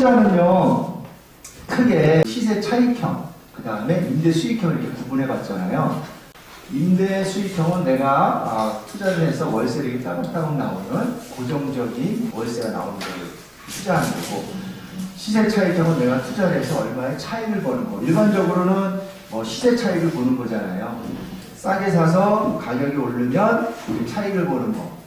투자는요, 크게 시세 차익형, 그 다음에 임대 수익형을 이렇게 구분해 봤잖아요. 임대 수익형은 내가 투자를 해서 월세를 이렇게 따박따박 나오는 고정적인 월세가 나오는 걸 투자하는 거고, 시세 차익형은 내가 투자를 해서 얼마의 차익을 버는 거. 일반적으로는 뭐 시세 차익을 보는 거잖아요. 싸게 사서 가격이 오르면 차익을 보는 거.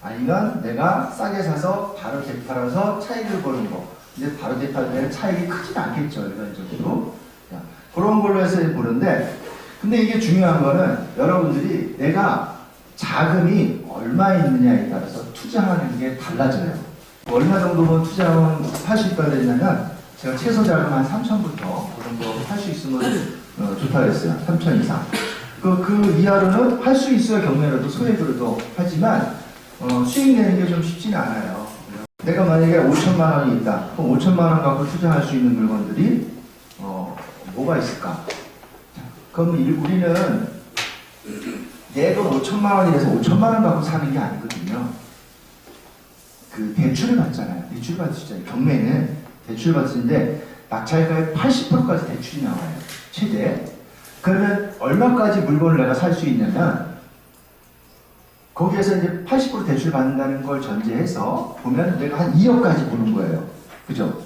아니면 내가 싸게 사서 바로 되팔아서 차익을 보는 거. 근데 바로 되팔면 차익이 크진 않겠죠, 일반적으로. 그런 걸로 해서 보는데, 근데 이게 중요한 거는 여러분들이 내가 자금이 얼마 있느냐에 따라서 투자하는 게 달라져요. 얼마 정도면 투자하면 할 수 있다고 했냐면, 제가 최소 자금 한 3천부터 그 정도 할 수 있으면 좋다고 했어요. 3천 이상. 그 이하로는 할 수 있어요. 경매로도 소액으로도 하지만 수익 내는 게 좀 쉽지는 않아요. 내가 만약에 5천만 원이 있다. 그럼 5천만 원 갖고 투자할 수 있는 물건들이 뭐가 있을까? 그럼 우리는 내 돈 5천만 원이라서 5천만 원 갖고 사는 게 아니거든요. 그 대출을 받잖아요. 대출 받으시잖아요. 경매는 대출 받으시는데 낙찰가의 80%까지 대출이 나와요. 최대. 그러면 얼마까지 물건을 내가 살 수 있냐면 거기에서 이제 80% 대출 받는다는 걸 전제해서 보면 내가 한 2억까지 보는 거예요. 그죠?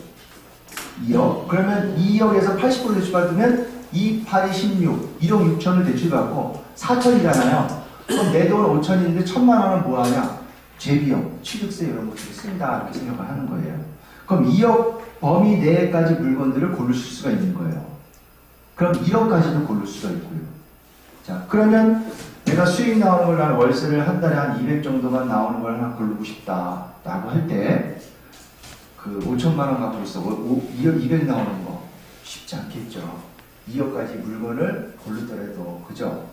2억. 그러면 2억에서 80% 대출 받으면 2, 8이 16, 1억 6천을 대출 받고 4천이잖아요. 그럼 내 돈 5천인데 1천만 원은 뭐 하냐? 재비용, 취득세 이런 것들을 쓴다 이렇게 생각을 하는 거예요. 그럼 2억 범위 내까지 물건들을 고를 수가 있는 거예요. 그럼 1억까지도 고를 수가 있고요. 자, 그러면 내가 수익 나오는 걸 나는 월세를 한 달에 한 200 정도만 나오는 걸 하나 고르고 싶다라고 할 때 그 5천만 원 갖고 있어. 2억 200 나오는 거 쉽지 않겠죠. 2억까지 물건을 고르더라도 그죠?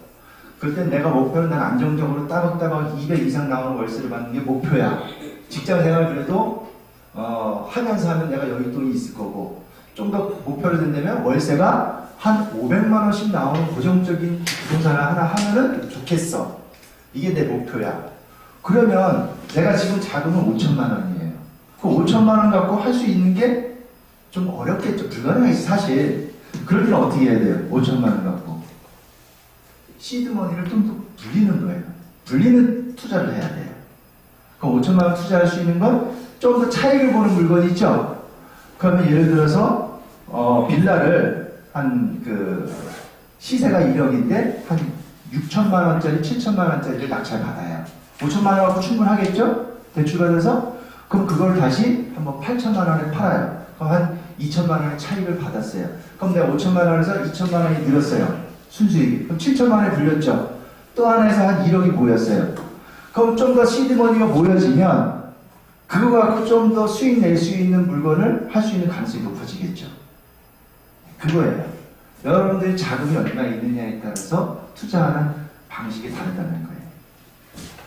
그럴 땐 내가 목표는 난 안정적으로 따박따박 200 이상 나오는 월세를 받는 게 목표야. 직장 생활 그래도 하면서 하면 내가 여윳돈이 있을 거고 좀 더 목표를 든다면 월세가 한 500만 원씩 나오는 고정적인 부동산을 하나 하면은 좋겠어. 이게 내 목표야. 그러면 내가 지금 자금은 5천만 원이에요. 그 5천만 원 갖고 할 수 있는 게 좀 어렵겠죠. 불가능하지 사실. 그럴 때는 어떻게 해야 돼요? 5천만 원 갖고. 시드머니를 좀 더 불리는 거예요. 불리는 투자를 해야 돼요. 그럼 5천만 원 투자할 수 있는 건 좀 더 차익을 보는 물건이 있죠. 그러면 예를 들어서 빌라를 시세가 1억인데 한 6천만 원짜리, 7천만 원짜리를 낙찰 받아요. 5천만 원 갖고 충분하겠죠? 대출받아서? 그럼 그걸 다시 한번 8천만 원에 팔아요. 그럼 한 2천만 원의 차익을 받았어요. 그럼 내가 5천만 원에서 2천만 원이 늘었어요. 순수익이. 그럼 7천만 원에 불렸죠. 또 하나에서 한 1억이 모였어요. 그럼 좀 더 시드머니가 모여지면 그거 갖고 좀 더 수익 낼 수 있는 물건을 할 수 있는 가능성이 높아지겠죠. 그거예요. 여러분들이 자금이 얼마 있느냐에 따라서 투자하는 방식이 다르다는 거예요.